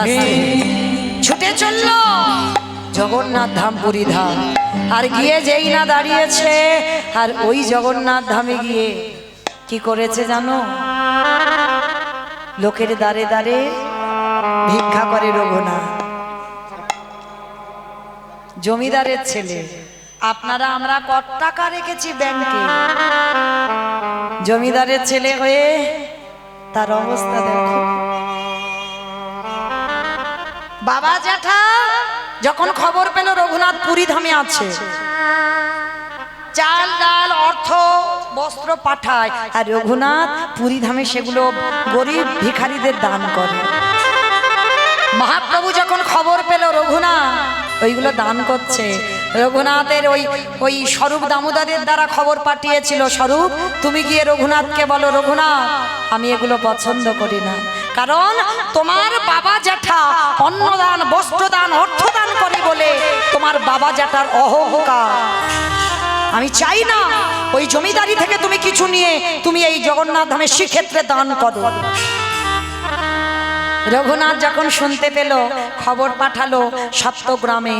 আস্তে ছুটে চলল জগন্নাথ ধাম, পুরী ধাম। আর গিয়ে যেই না দাঁড়িয়েছে, আর ওই জগন্নাথ ধামে গিয়ে কি করেছে জানো? লোকের দ্বারে দ্বারে ভিক্ষা করে রঘুনাথ। জমিদারের ছেলে, আপনারা আমরা কত টাকা রেখেছি ব্যাংকে, জমিদারের ছেলে হয়ে তার অবস্থা দেখো। বাবা জ্যাঠা যখন খবর পেল রঘুনাথ পুরী ধামে আছে, চাল ডাল অর্থ বস্ত্র পাঠায়, আর রঘুনাথ পুরী ধামে সেগুলো গরিব ভিখারিদের দান করে। মহাপ্রভু যখন খবর পেল রঘুনাথ ওইগুলো দান করছে, রঘুনাথের ওই স্বরূপ দামোদরের দ্বারা খবর পাঠিয়েছিল, স্বরূপ তুমি গিয়ে রঘুনাথকে বলো, রঘুনাথ আমি এগুলো পছন্দ করি না, কারণ তোমার বাবা জ্যাঠা অন্নদান বস্ত্রদান অর্থদান করে বলে তোমার বাবা জ্যাঠার অহংকার। আমি চাই না ওই জমিদারি থেকে তুমি কিছু নিয়ে তুমি এই জগন্নাথ ধামে শ্রীক্ষেত্রে দান করো। রঘুনাথ যখন শুনতে পেল, খবর পাঠালো সপ্তগ্রামে,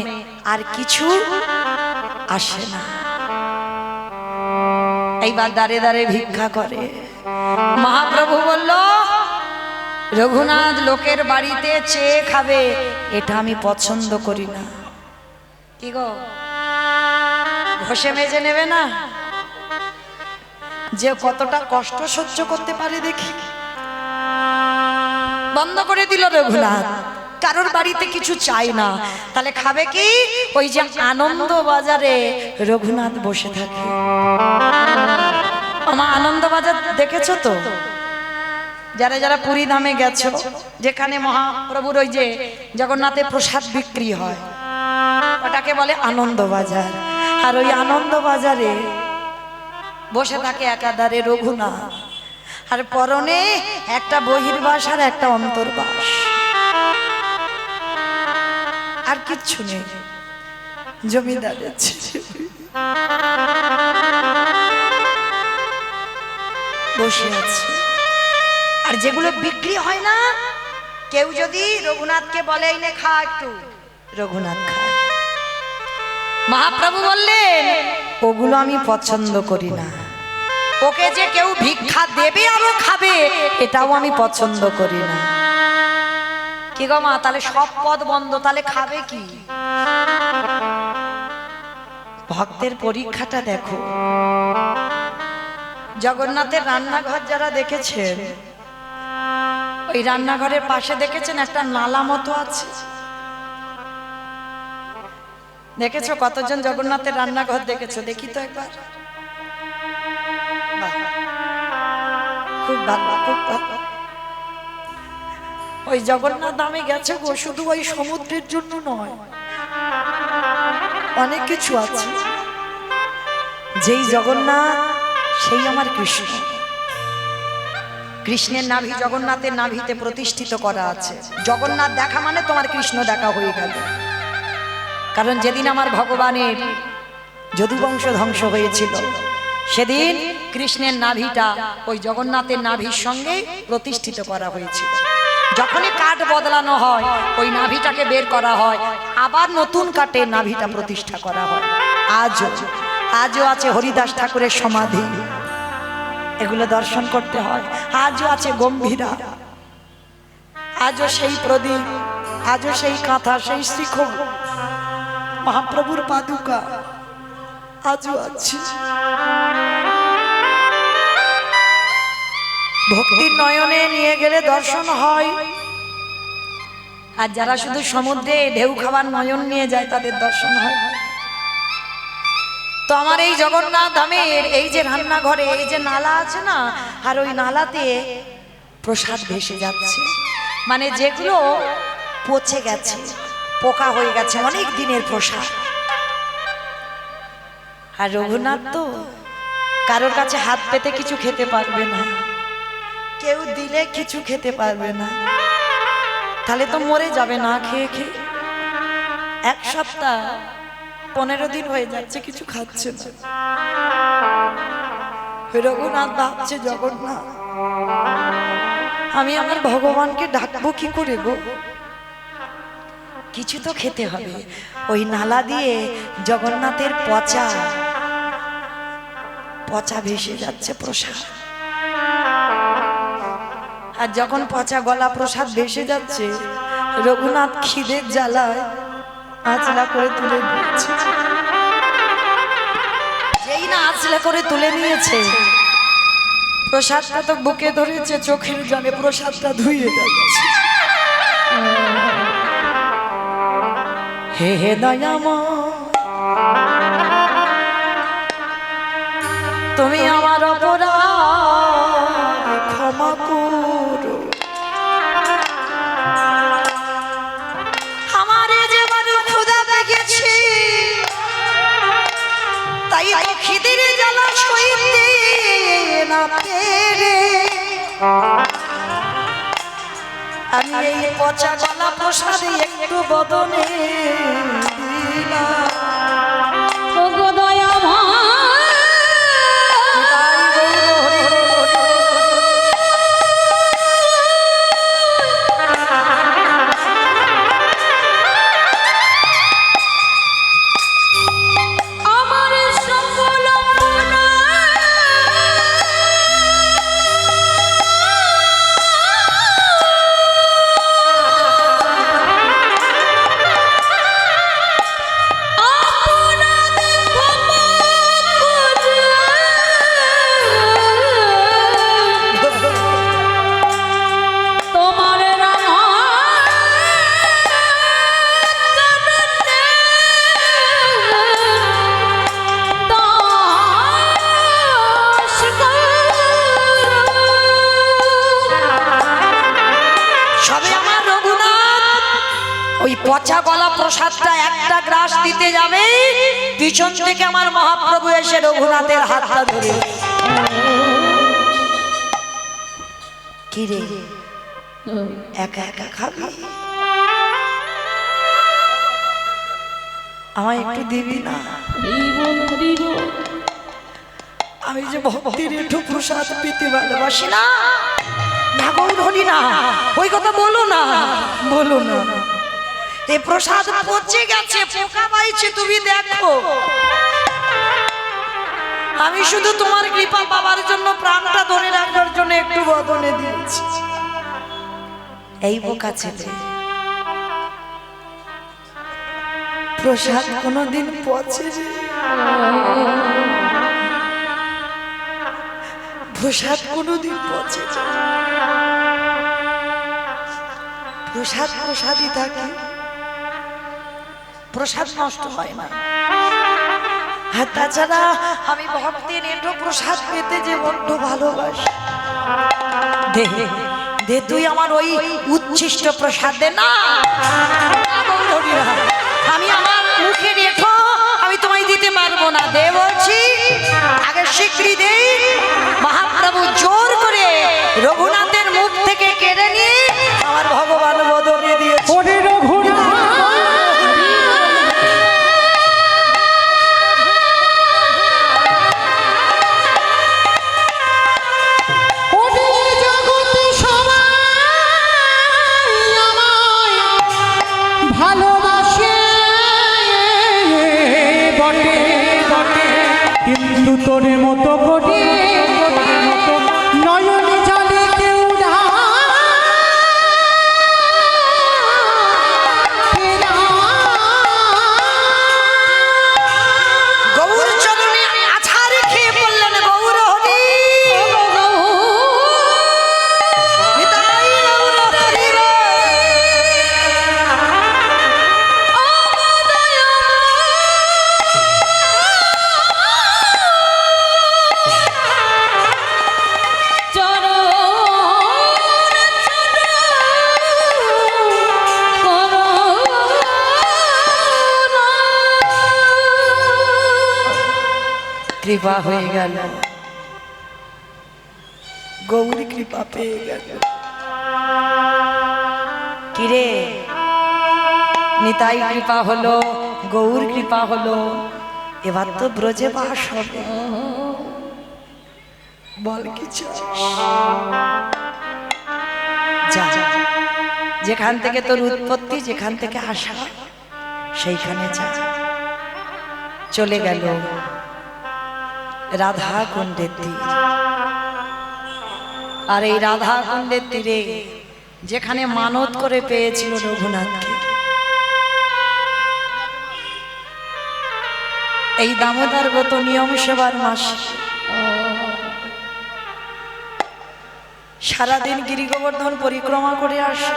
আর কিছু আসে না। এইবার দাঁড়ে দাঁড়ে ভিক্ষা করে। মহাপ্রভু বলল, রঘুনাথ লোকের বাড়িতে চেয়ে খাবে, এটা আমি পছন্দ করি না। কি গো, ঘষে মেজে নেবে না? যে কতটা কষ্ট সহ্য করতে পারে দেখি। বন্ধ করে দিল রঘুনাথ, কারোর বাড়িতে কিছু চাই না। তাহলে খাবে কি? ওই যে আনন্দ বাজারে রঘুনাথ বসে থাকে। আমার আনন্দ বাজার দেখেছো তো? যারা যারা পুরী ধামে গেছো, যেখানে মহাপ্রভুর ওই যে জগন্নাথের প্রসাদ বিক্রি হয়, ওটাকে বলে আনন্দ বাজার। আর ওই আনন্দ বাজারে বসে থাকে একাধারে রঘুনাথ, আর পরনে একটা বহির্বাস আর একটা অন্তর্বাস, আর কিচ্ছু নেই। জমিদারের বসে আছে। আর যেগুলো বিক্রি হয় না, কেউ যদি রঘুনাথকে বলে এনে খা একটু, রঘুনাথ খায়। মহাপ্রভু বললেন, ওগুলো আমি পছন্দ করি না। ওকে যে কেউ ভিক্ষা দেবে আরো খাবে, এটাও আমি পছন্দ করি না। কি গো মা, তাহলে সব পদ বন্ধ, তাহলে খাবে কি? ভক্তের পরীক্ষাটা দেখো। জগন্নাথের রান্নাঘর যারা দেখেছেন, ওই রান্নাঘরের পাশে দেখেছেন একটা নালা মতো আছে? দেখেছো? কতজন জগন্নাথের রান্নাঘর দেখেছো? দেখি তো একবার। খুব ভালো, খুব ভালো। ওই জগন্নাথ ধামে গেছে গো, শুধু ওই সমুদ্রের জন্য নয়, অনেক কিছু আছে। যেই জগন্নাথ সেই আমার কৃষ্ণ। কৃষ্ণের নাভি জগন্নাথের নাভিতে প্রতিষ্ঠিত করা আছে। জগন্নাথ দেখা মানে তোমার কৃষ্ণ দেখা হয়ে গেল। কারণ যেদিন আমার ভগবানের যদুবংশ ধ্বংস হয়েছিল, সেদিন কৃষ্ণের নাভিটা ওই জগন্নাথের নাভির সঙ্গে প্রতিষ্ঠিত করা হয়েছিল। যখনই কাঠ বদলানো হয়, ওই নাভিটাকে বের করা হয়, আবার নতুন কাঠে নাভিটা প্রতিষ্ঠা করা হয়। আজও আছে হরিদাস ঠাকুরের সমাধি, এগুলো দর্শন করতে হয়। আজও আছে গম্ভীরা, আজও সেই প্রদীপ, আজও সেই কাঁথা, সেই শিখ, মহাপ্রভুর পাদুকা আজও আছে। ভক্তির নয়নে নিয়ে গেলে দর্শন হয়। আর যারা শুধু সমুদ্রে ঢেউ খাবার নয়ন নিয়ে যায়, তাদের দর্শন হয়। তো আমার এই জগন্নাথ ধামের এই যে রান্নাঘরে এই যে নালা আছে না, আর ওই নালাতে প্রসাদ ভেসে যাচ্ছে, মানে যেগুলো পচে গেছে, পোকা হয়ে গেছে, অনেক দিনের প্রসাদ। আর রঘুনাথ তো কারোর কাছে হাত পেতে কিছু খেতে পারবে না, কেউ দিলে কিছু খেতে পারবে না, তাহলে তো মরে যাবে না খেয়ে খেয়ে। এক সপ্তাহ 15 দিন হয়ে যাচ্ছে কিছু খাচ্ছে না। রঘুনাথ ভাবছে, জগন্নাথ আমি আমার ভগবানকে ডাকবো কি করে গো? কিছু তো খেতে হবে। ওই নালা দিয়ে জগন্নাথের পচা পচা ভেসে যাচ্ছে প্রসাদ, আর যখন পচা গলা প্রসাদ ভেসে যাচ্ছে, রঘুনাথ খিদের জ্বালায় আঁচলা করে তুলে নিয়েছে। যেই না আঁচলা করে তুলে নিয়েছে, প্রসাদটা তো বুকে ধরেছে, চোখের জলে প্রসাদটা ধুয়ে যাচ্ছে। হে হে দয়াময়, তুমি আমার অপরাধ ক্ষমা করো। আমারে যে বড় ক্ষুধা পেয়েছে, তাই তো খিদের জ্বালা সইতে না পেরে আমি এই পচা গলা প্রসাদে একটু বদনে দিলাম। পচা গলা প্রসাদটা একটা গ্রাস দিতে যাবে, পিছন থেকে আমার মহাপ্রভু এসে রঘুনাথের হাতটা ধরে, কি রে একা একা খাবি, আমায় একটু দিবি না? আমি যে ভক্তির একটু প্রসাদ পেতে ভালোবাসি না। না গৌর হরি না, ওই কথা বলো না, বলো না। এই প্রসাদ পচে গেছে, পোকা পাইছে, তুমি দেখো। আমি শুধু তোমার কৃপা পাবার জন্য, প্রাণটা ধরে রাখার জন্য একটু বদনে দিয়েছি। এই বোকা ছেলে প্রসাদ কোনোদিন পচে, প্রসাদ কোনোদিন পচে, প্রসাদ প্রসাদই থাকে, প্রসাদ নষ্ট হয় না। আর তাছাড়া আমি ভক্তের এটো প্রসাদ পেতে যে বড্ড ভালোবাসি। দে দে তুই আমার ওই উচ্ছিষ্ট প্রসাদ দে না। আমি আমার মুখে রেখো, আমি তোমায় দিতে পারবো না। দে বলছি, আগে স্বীকৃতি দে। মহাপ্রভু জোর করে রঘুনাথের মুখ থেকে কেড়ে নিয়ে আমার ভগবান বদলে দিয়েছে। তোর মতো করে নয়নে জলে কেউ গৌর চরণে আছাড় খেয়ে বললেন, গৌর হরি কৃপা হয়ে গেল, গৌরী কৃপা পেয়ে গেল। কিরে নিতাই কৃপা হলো, গৌর কৃপা হলো, এবার তো ব্রজে বাস হবে। বল কি চাস? যা যেখান থেকে তোর উৎপত্তি, যেখান থেকে আসা, সেইখানে যা। চলে গেল রাধা কুণ্ডের তীর। আর এই রাধা কুণ্ডের তীরে যেখানে মানত করে পেয়েছিল রঘুনাথকে, এই দামোদর গত নিয়ম সেবার মাস সারাদিন গিরি গোবর্ধন পরিক্রমা করে আসে।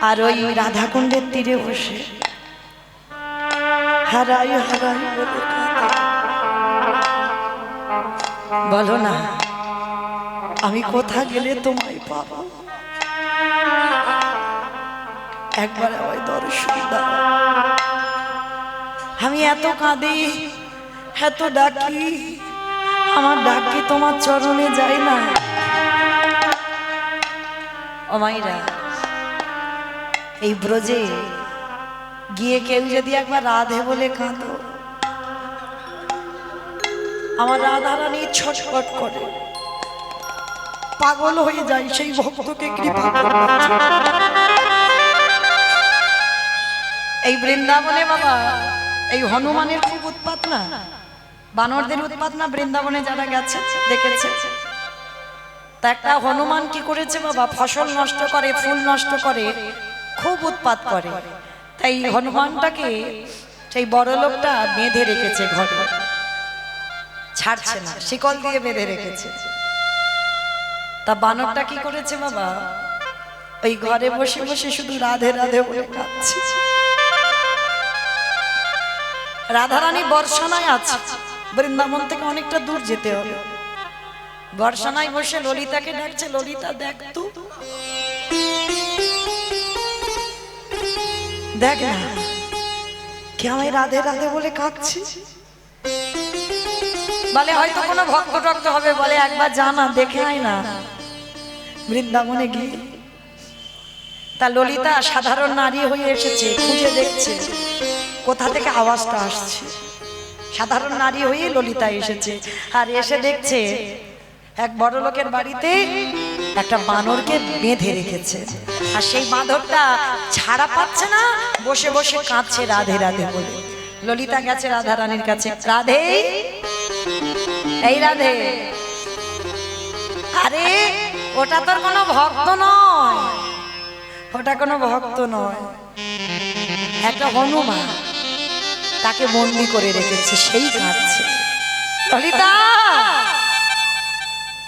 আর ওই রাধাকুণ্ডের তীরে বসে হারাই হারাই বলে কাঁদে। বলো না, আমি কোথা গেলে তোমায় পাবো? একবার আমায় দর্শন দাও। আমি এত কাঁদি, এত ডাকি, আমার ডাক কি তোমার চরণে যায় না? ও মাইরা, এই ব্রজে গিয়ে কেউ যদি একবার রাধে বলে কাঁদো, আমার রাধারানী ছটফট করে, পাগল হয়ে যায় সেই ভক্তকে কৃপা করবার জন্য। এই বৃন্দাবনে বাবা, এই হনুমানের খুব উৎপাত না, বানরদের উৎপাত না? বৃন্দাবনে যারা গেছে দেখেছে। তা একটা হনুমান কি করেছে বাবা, ফসল নষ্ট করে, ফুল নষ্ট করে, খুব উৎপাত করে। তাই হনুমানটাকে সেই বড় লোকটা বেঁধে রেখেছে ঘরে, ছাড়ছে না, শিকল দিয়ে বেঁধে রেখেছে। তা বানরটা কি করেছে বাবা, ওই ঘরে বসে বসে শুধু রাধে রাধে বলে কাঁদছে। রাধারানী বর্ষানায় আছে, বৃন্দাবন থেকে অনেকটা দূর যেতে হবে। বর্ষানায় বসে ললিতাকে ডাকছে, ললিতা দেখ তো, দেখ না কে আমায় রাধে রাধে বলে কাঁদছে। বলে হয়তো কোনো ভক্ত টক্ত হবে, বলে একবার জানা দেখে আয় না বৃন্দাবনে গিয়ে। তা ললিতা সাধারণ নারী হয়ে এসেছে, খুঁজে দেখছে কোথা থেকে আওয়াজটা আসছে। সাধারণ নারী হয়ে ললিতা এসেছে, আর এসে দেখছে এক বড় লোকের বাড়িতে একটা বানরকে বেঁধে রেখেছে। আর সেই বাঁদরটা ছাড়া পাচ্ছে না, বসে বসে কাঁদছে রাধে রাধে বলে। ললিতা গেছে রাধারানীর কাছে, রাধে, এই রাধে, আরে ওটা তোর কোনো ভক্ত নয়, ওটা কোনো ভক্ত নয়, একটা হনুমান, তাকে বন্দি করে রেখেছে, সেই কাঁদছে। ললিতা,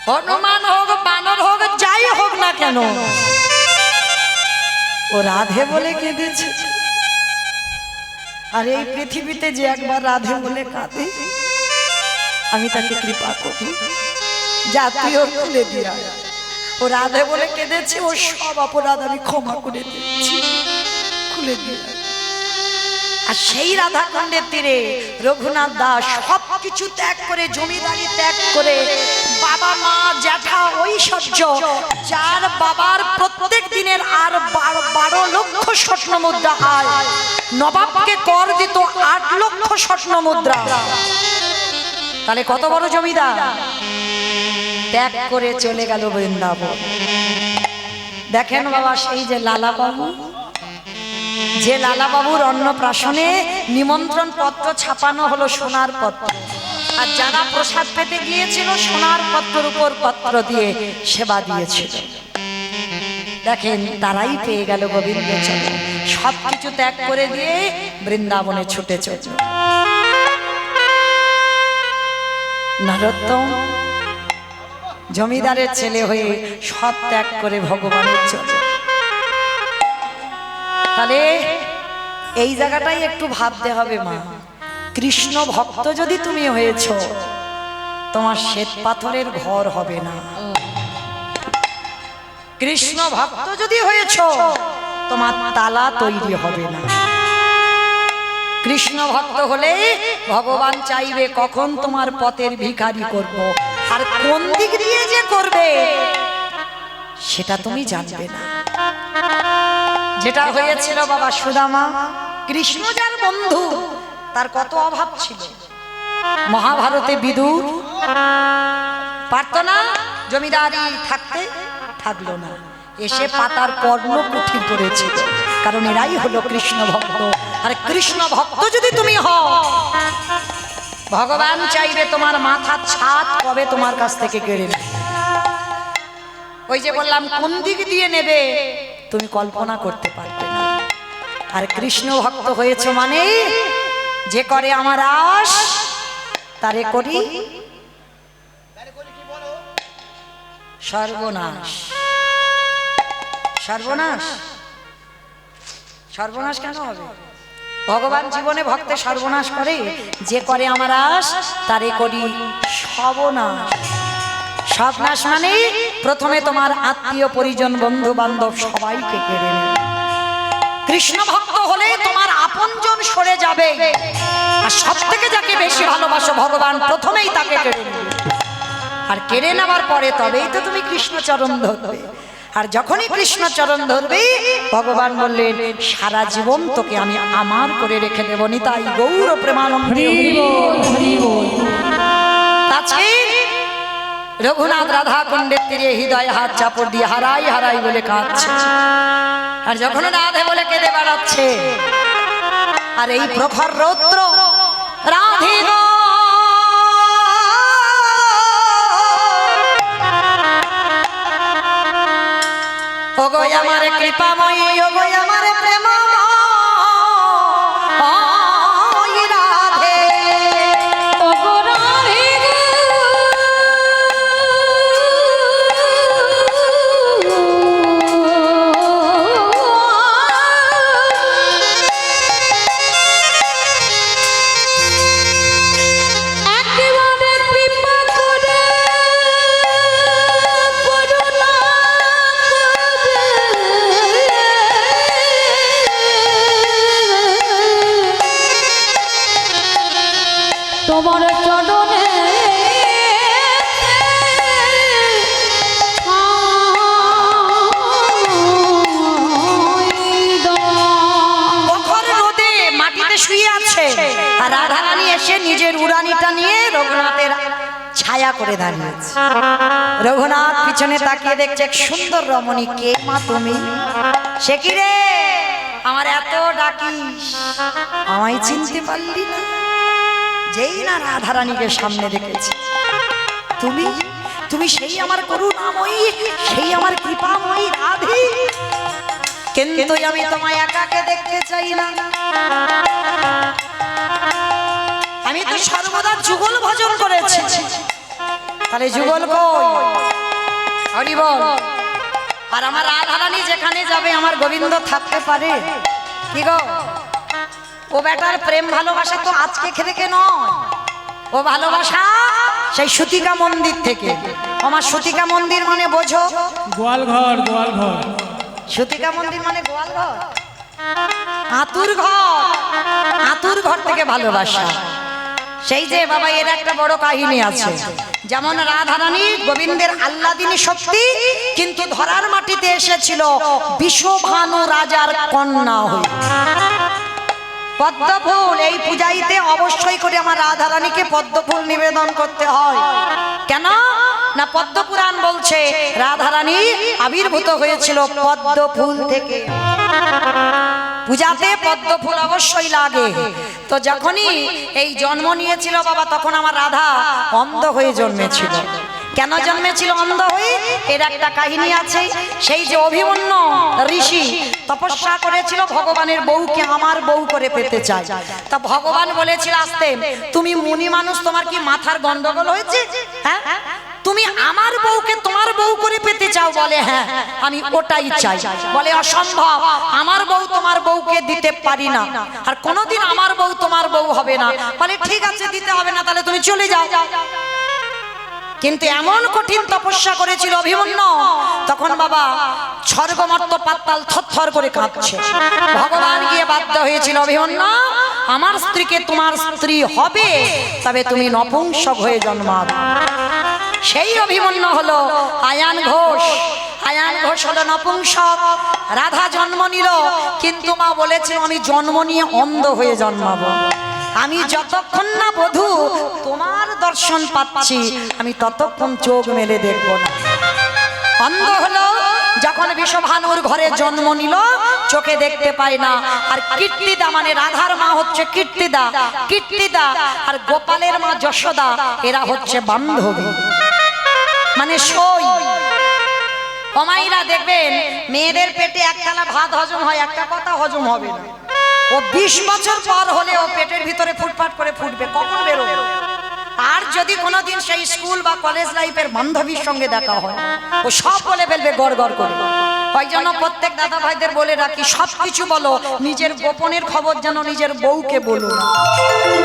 হনুমান হোক, বানর হোক, যাই হোক না কেন, ও রাধে বলে কেঁদেছে। আর এই পৃথিবীতে যে একবার রাধে বলে কাঁদে, আমি তাকে কৃপা করি, জাতীয় খুলে দিয়া। ও রাধে বলে কেঁদেছে, ও সব অপরাধ আমি ক্ষমা করে দিচ্ছি, খুলে দিয়া। আর সেই রাধাকুণ্ডের তীরে রঘুনাথ দাস সব কিছু ত্যাগ করে, জমিদারি ত্যাগ করে, বাবা মা জ্যাঠা ঐশ্বর্য, যার বাবার প্রত্যেক দিনের আর 12 লক্ষ স্বর্ণ মুদ্রা আয়, নবাবকে কর দিত 8 লক্ষ স্বর্ণ মুদ্রা। তাহলে কত বড় জমিদার, ত্যাগ করে চলে গেল বৃন্দাবন। দেখেন বাবা, সেই যে লালা বাবু, যে লালা বাবুর অন্নপ্রাশনে নিমন্ত্রণ পত্র ছাপানো হলো সোনার পত্র, আর যারা প্রসাদ পেতে গিয়েছিল সোনার পত্রের উপর পত্র দিয়ে সেবা দিয়েছিল। দেখেন তারাই পেয়ে গেল গোবিন্দ চরণ, সবকিছু ত্যাগ করে দিয়ে বৃন্দাবনে ছুটে চলল। নরোত্তম জমিদারের ছেলে হয়ে সব ত্যাগ করে ভগবানের চরণ। তাহলে এই জায়গাটাই একটু ভাবতে হবে মা, কৃষ্ণ ভক্ত যদি তুমি হয়েছ, তোমার শ্বেত পাথরের ঘর হবে না। কৃষ্ণ ভক্ত যদি হয়েছ, তোমার তালা তৈরি হবে না। কৃষ্ণ ভক্ত হলে ভগবান চাইবে কখন তোমার পথের ভিখারি করব, আর কোন দিক দিয়ে যে করবে সেটা তুমি জানবে না। যেটা হয়েছিল বাবা সুদামা, কৃষ্ণ যার বন্ধু, তার কত অভাব ছিল। মহাভারতে বিদুর পারতো না, জমিদারি থাকতে থাকলো না, এসে পাতার কর্ণ কুঠির করেছিল। কারণ এরাই হলো কৃষ্ণ ভক্ত। আর কৃষ্ণ ভক্ত যদি তুমি হও, ভগবান চাইবে তোমার মাথার ছাদ কবে তোমার কাছ থেকে কেড়ে নেবে। ওই যে বললাম কোন দিক দিয়ে নেবে তুমি কল্পনা করতে পারবে না। আর কৃষ্ণ ভক্ত হয়েছে মানে যে করে আমার আশ তারে করি সর্বনাশ। সর্বনাশ, সর্বনাশ কেন হবে? ভগবান জীবনে ভক্তের সর্বনাশ করে, যে করে আমার আশ তারে করি সর্বনাশ। সর্বনাশ মানে প্রথমে তোমার আত্মীয় পরিজন বন্ধু বান্ধব সবাইকে কেড়ে নেবে। কৃষ্ণ ভক্ত হলে তোমার আপনজন সরে যাবে, আর সব থেকে যাকে বেশি ভালোবাসো ভগবান প্রথমেই তাকে কেড়ে নেবে। আর কেড়ে নেওয়ার পরে তবেই তো তুমি কৃষ্ণচরণ ধরবে। আর যখনই কৃষ্ণচরণ ধরবে ভগবান বললেন সারা জীবন তোকে আমি আমার করে রেখে দেব। নিতাই গৌর প্রেমানন্দে আজকে রঘুনাথ রাধা কুণ্ডের তীরে হৃদয় হাত চাপড় দিয়ে হারাই হারাই বলে কাঁদছে। আর যখন রাধে বলে কেঁদে বেড়াচ্ছে, আর এই প্রখর রৌদ্র রাধে গো ওগো আমার কৃপাময়ী, ওগো আমার প্রেমময়ী রাধে, ওগো রাধে একেবারে কৃপা করে করুণা তোমার চরণে প্রখর রোদে মাটিতে শুয়ে আছে, আর রাধারানী এসে নিজের উড়ানিটা নিয়ে রঘুনাথের ছায়া করে দাঁড়িয়েছে। রঘুনাথ পিছনে তাকিয়ে দেখছে এক সুন্দর রমণী। কে মা তুমি? সে কি রে, আমার এত ডাকিস আমায় চিনতে পারলি না? যেই না রাধারানীকে সামনে দেখেছি, তুমি তুমি সেই আমার করুণাময়ী, সেই আমার কৃপাময়ী রাধে। কিন্তু আমি তোমায় একাকে দেখতে চাই না, আমি তো সর্বদা যুগল ভজন করেছি। তাহলে যুগল কই? হরি বল। আর আমার রাধারানী যেখানে যাবে আমার গোবিন্দ থাকতে পারে কি গো? ও বেটার প্রেম ভালোবাসা তো আজকে থেকে নয়, ও ভালোবাসা সেই সুতিকা মন্দির থেকে। আমার সুতিকা মন্দির মানে বোঝো? গোয়ালঘর, গোয়ালঘর। সুতিকা মন্দির মানে গোয়ালঘর, আতুর ঘর। আতুর ঘর থেকে ভালোবাসা। সেই যে বাবা এর একটা বড় কাহিনী আছে। যেমন রাধারানী গোবিন্দের আল্লাদিনী শক্তি, কিন্তু ধরার মাটিতে এসেছিল বিশ্বভানু রাজার কন্যা হয়ে। পদ্মফুল এই পূজাইতে অবশ্যই করে আমার রাধারানীকে পদ্মফুল নিবেদন করতে হয়। কেন না পদ্মপুরাণ বলছে রাধারানী আবির্ভূত হয়েছিল পদ্মফুল থেকে। পূজাতে পদ্মফুল অবশ্যই লাগে। তো যখনই এই জন্ম নিয়েছিল বাবা, তখন আমার রাধা অন্ধ হয়ে জন্মেছিল। কেন জন্মেছিল অন্ধ হয়ে? এর একটা কাহিনী আছে। সেই যে অভিমন্যু ঋষি তপস্যা করেছিল ভগবানের বউকে আমার বউ করে পেতে চায়। তা ভগবান বলেছিল আসতে, তুমি মুনি মানুষ, তোমার কি মাথার গন্ডগোল হয়েছে? হ্যাঁ, তুমি আমার বউকে তোমার বউ করে পেতে চাও? বলে হ্যাঁ, আমি ওটাই চাই। বলে অসম্ভব, আমার বউ তোমার বউকে দিতে পারি না, আর কোনোদিন আমার বউ তোমার বউ হবে না। বলে ঠিক আছে, দিতে হবে না, তাহলে তুমি চলে যাও। কিন্তু এমন কঠিন তপস্যা করেছিল অভিমন্যু, তখন বাবা স্বর্গমর্ত পাতাল থরথর করে কাঁপছে। ভগবান গিয়ে বাধ্য হয়েছিল, অভিমন্যু আমার স্ত্রীকে তোমার স্ত্রী হবে, তবে তুমি নপুংসক হয়ে জন্মাবে। সেই অভিমন্যু হলো আয়ান ঘোষ। আয়ান ঘোষ হলো নপুংসক। রাধা জন্ম নিল, কিন্তু মা বলেছিল আমি জন্ম নিয়ে অন্ধ হয়ে জন্মাবো। আমি যতক্ষণ না বধূ তোমার দর্শন পাচ্ছি আমি ততক্ষণ চোখ মেলে দেখব না। অন্ধ হলো যখন বিষভানুর ঘরে জন্ম নিল, চোখে দেখতে পায় না। আর কীর্তিদা মানে রাধার মা হচ্ছে কীর্তিদা, কীর্তিদা আর গোপালের মা যশোদা এরা হচ্ছে বান্ধবী, মানে সই। কমাইরা দেখবেন মেয়েদের পেটে একতলা ভাত হজম হয়, একটা কথা হজম হবে না। ও 20 বছর পর হলে ও পেটের ভিতরে ফুটফাট করে ফুটবে, কখন বেরোবে। আর যদি কোনোদিন সেই স্কুল বা কলেজ লাইফের বান্ধবীর সঙ্গে দেখা হয়, ও সব বলে ফেলবে গড় গড় করে। ওই জন্য প্রত্যেক দাদা ভাইদের বলে রাখি, সব কিছু বলো, নিজের গোপনের খবর যেন নিজের বউকে বলো না।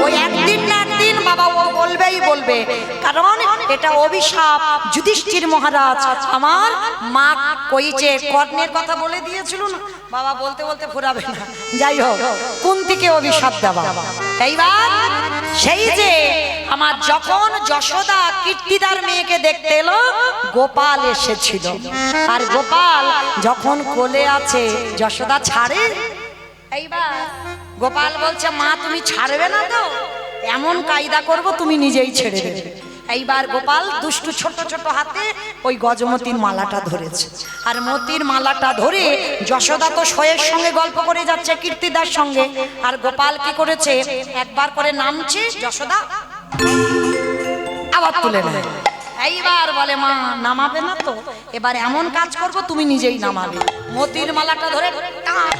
ওই একদিন না একদিন বাবা ও বলবেই বলবে, কারণ এটা অভিশাপ। যুধিষ্ঠির মহারাজ আমার মা কইছে, কর্ণের কথা বলে দিয়েছিল না, বাবা বলতে বলতে ফুরাবে না। যাই হোক, কুন্তিকে অভিশাপ দেওয়া। এইবার সেই যে আমার যখন যশোদা কীর্তিদার মেয়েকে দেখতে এলো, গোপাল এসেছিল। আর গোপাল যখন কোলে আছে, যশোদা ছাড়ে। এইবার গোপাল বলছে, মা তুমি ছাড়বে না তো? এমন কায়দা করব তুমি নিজেই ছেড়ে দেবে। এইবার গোপাল দুষ্টু ছোট ছোট হাতে ওই গজমতির মালাটা ধরেছে। আর মতির মালাটা ধরে যশোদা তো শোয়ের সঙ্গে গল্প করে যাচ্ছে কীর্তিদার সঙ্গে। আর গোপাল কি করেছে, একবার করে নামছে, যশোদা আবার তুলে নেয়। এইবার বলে, মা নামাবে না তো? এবার এমন কাজ করব তুমি নিজেই নামাবে। মতির মালাটা ধরে টান,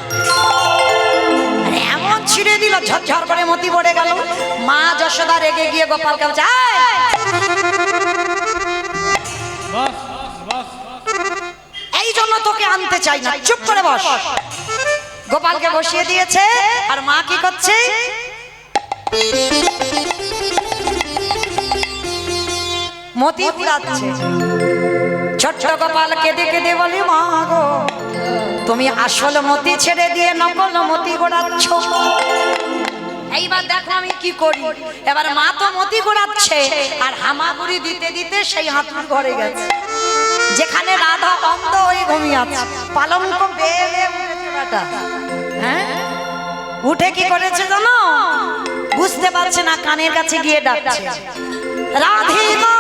এমন ছিঁড়ে দিল, ঝরঝর করে মতি পড়ে গেল। মা যশোদা রেগে গিয়ে গোপালকে বলছে, এই জন্য তোকে আনতে চাই না, চুপ করে বস। গোপালকে বসিয়ে দিয়েছে। আর মা কি করছে, মতি ঘুরাচ্ছে। ছোট্ট গোপাল কেঁদে কেঁদে বলে, মা গো তুমি আসল মতি ছেড়ে দিয়ে নকল মতি ঘোরাচ্ছ। এইবার দেখো আমি কি করি। এবার মা তো মতি ঘোরাচ্ছে, আর হামাগুড়ি দিতে দিতে সেই হাতুর ঘরে গেছে, যেখানে রাধা অন্ধ হয়ে ঘুমিয়ে আছে। পালঙ্ক বেয়ে বেয়ে উঠেছে বেটা। হ্যাঁ, উঠে কি করেছে জানো? বুঝতে পারছে না, কানের কাছে গিয়ে ডাকছে, রাধিকা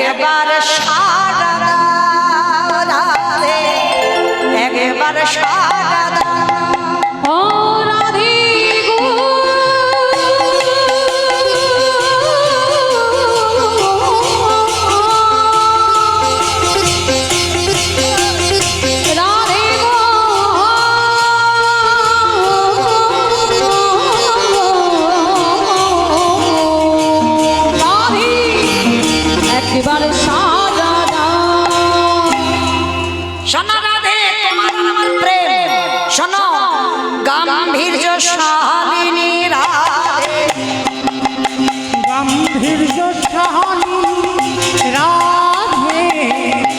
একবার সারা রাধে, একবার সারা ও রাধে গো, রাধে গো, রাধে একেবারে সাজা দাও। শোনো রাধে, তোমার আমার প্রেম শোনো, গাম্ভীর্য শালিনী রাধে, গাম্ভীর্য শালিনী রাধে,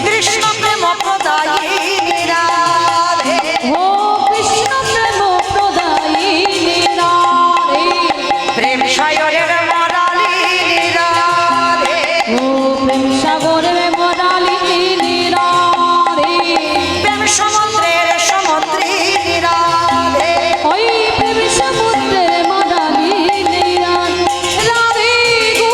কৃষ্ণ প্রেম প্রদায়িনী রাধে, ও কৃষ্ণ প্রেম প্রদায়িনী রাধে, প্রেম সাগরের মরালিনী রাধে, ও প্রেম সাগরের মরালিনী রাধে, প্রেম সমুদ্রের সমুদ্রিনী রাধে, ওই প্রেম সমুদ্রের মরালিনী রাধে গো,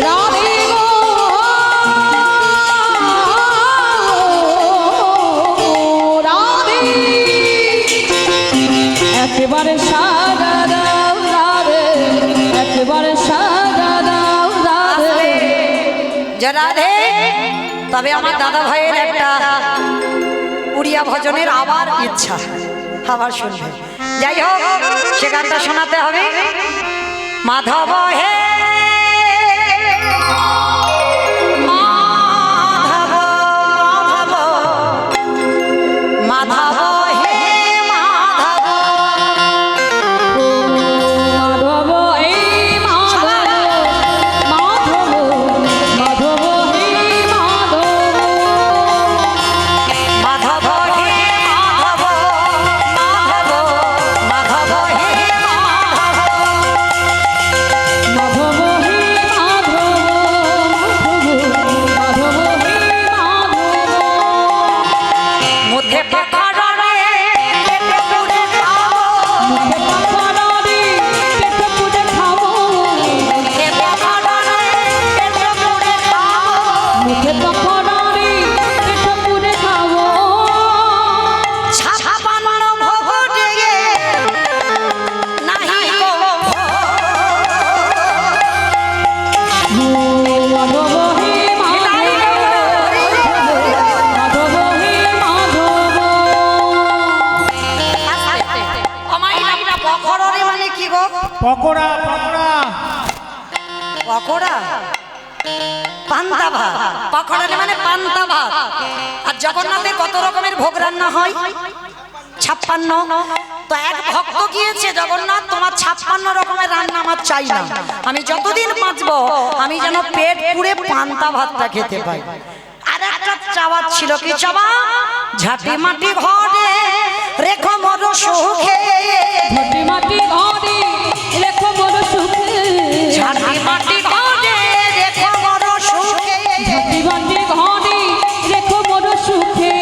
রাধে গো, রাধে একেবারে সাজা দাও রাধে, একেবারে সাজা দাও রাধে। যে রাধে। তবে আমার দাদা ভাইয়ের একটা উড়িয়া ভজনের আবার ইচ্ছা, আবার শুনবে। যাই হোক, সে গানটা শোনাতে হবে। মাধব হে মাধব, মাধব, মাধব হে মাধব, মাধব হে মাধব, মাধব, মাধব হে মাধব, মাধব হে মাধব, পকোড়া পকোড়া পকোড়া পান্তা ভাত, পকোড়া মানে পান্তা ভাত। আর জগন্নাথের কত রকমের ভোগ রান্না হয়? 56। তো এক ভক্ত গিয়েছে, জগন্নাথ তোমার 56 রকমের রান্না আমার চাই না, আমি যতদিন বাঁচবো আমি যেন পেট পুড়ে পান্তা ভাতটা খেতে পাই। আর একটা চাওয়া ছিল, কি চাওয়া? ঝাঁটি মাটি ঘরে রেখো মোর সুখে, ঝাঁটি মাটি ঘরে রেখো মোর সুখে, ঝাঁটি মাটি ঘরে রেখো মোর সুখে। ঝাঁটি মাটি ঘরে রেখো মোর সুখে।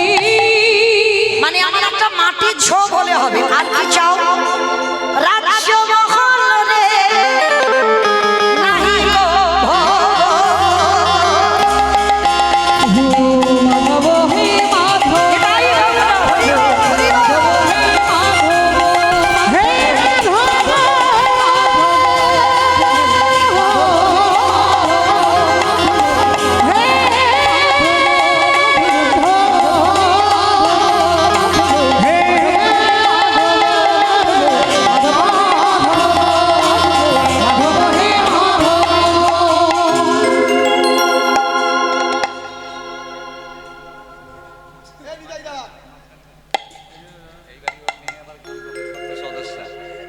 মানে আমার একটা মাটির ঝোপ হলে হবে। আর কি চাও? রাজ্য মহল রে নাহি গো ভোগ। মাধব হে মাধব, এটাই হলো হরি বল, হরি বল। হে মাধব,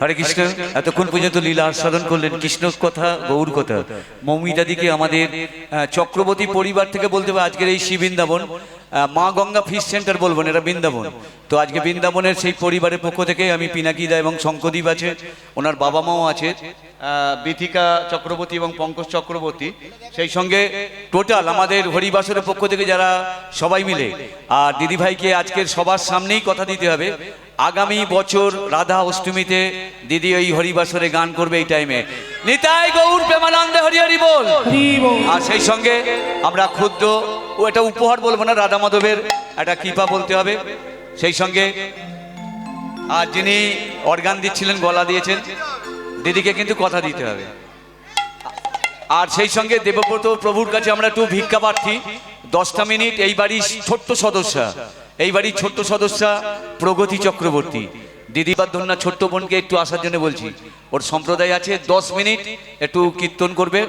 হরে কৃষ্ণ। এতক্ষণ পর্যন্ত লীলা আস্বাদন করলেন, কৃষ্ণ কথা, গৌর কথা। মৌমিতাদিকে আমাদের চক্রবর্তী পরিবার থেকে বলতে হবে আজকের এই শ্রী বৃন্দাবন মা গঙ্গা ফিশ সেন্টার বলবেন, এটা বৃন্দাবন। তো আজকে বৃন্দাবনের সেই পরিবারের পক্ষ থেকে আমি পিনাকিদা এবং শঙ্করদীপ আছে, ওনার বাবা মাও আছে, বিথিকা চক্রবর্তী এবং পঙ্কজ চক্রবর্তী, সেই সঙ্গে টোটাল আমাদের হরিবাসরের পক্ষ থেকে যারা সবাই মিলে। আর দিদিভাইকে আজকের সবার সামনেই কথা দিতে হবে, আগামী বছর রাধা অষ্টমীতে দিদি ওই হরিবাসরে গান করবে এই টাইমে। নিতাই গৌর প্রেমানন্দে হরি হরি বল। আর সেই সঙ্গে আমরা ক্ষুদ্র ও এটা উপহার বলবো না, রাধা মাধবের একটা কৃপা বলতে হবে। সেই সঙ্গে আর যিনি অর্গান দিচ্ছিলেন, গলা দিয়েছেন, দিদিকে কিন্তু কথা দিতে হবে। আর সেই সঙ্গে দেবব্রত প্রভুর কাছে আমরা একটু ভিক্ষা প্রার্থী, 10টা মিনিট। এই বাড়ির ছোট্ট সদস্যা, এই বাড়ির ছোট্ট সদস্যা প্রগতি চক্রবর্তী, দিদি বা ধন্যা ছোট্ট বোনকে একটু আসার জন্য বলছি। ওর সম্প্রদায় আছে, 10 মিনিট একটু কীর্তন করবে,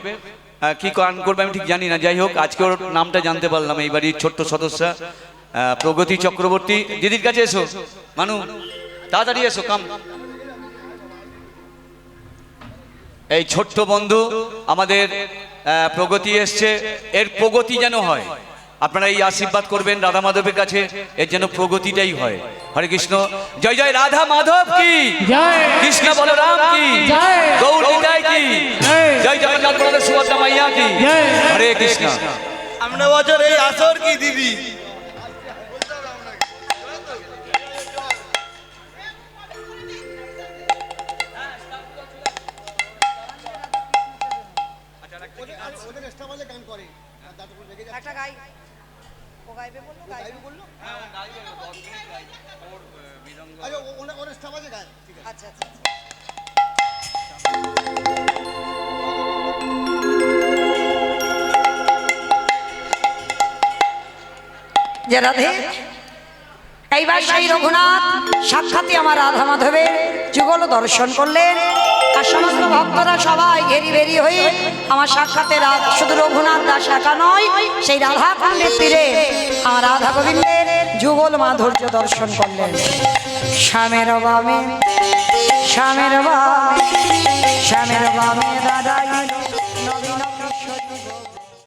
কি গান করবে আমি ঠিক জানি না, যাই হোক আজকে ওর নামটা জানতে পারলাম। এই বাড়ির ছোট্ট সদস্যা প্রগতি চক্রবর্তী, দিদির কাছে এসো মানু, তাড়াতাড়ি এসো, কাম। এই ছোট্ট বন্ধু আমাদের প্রগতি এসছে, এর প্রগতি যেন হয়, আপনারা এই আশীর্বাদ করবেন রাধা মাধবের কাছে, এর যেন প্রগতিটাই হয়। হরে কৃষ্ণ, জয় জয় রাধা মাধব কি জয়, কৃষ্ণ বলরাম কি জয়, গৌর নিতাই কি জয়, জয় জগন্নাথ বলদেব সুভদ্রা মাইয়া কি জয়। হরে কৃষ্ণ। সামনে বছর এই আসর কি দিদি? একটা গাই, ও গাইবে বললো, গাইবে বললো। আচ্ছা আচ্ছা। যে রাধে, এইবার সেই রঘুনাথ সাক্ষাৎই আমার রাধা মাধবের যুগল দর্শন করলেন। আর সমস্ত ভক্তরা সবাই ঘেরি বেরি হয়ে আমার সাক্ষাতে শুধু রঘুনাথ দাস একা নয়, সেই রাধা কুণ্ডের তীরে আমার রাধা গোবিন্দের যুগল মাধুর্য দর্শন করলেন। শ্যামের বামে, শ্যামের বামে, শ্যামের বামে দাঁড়াই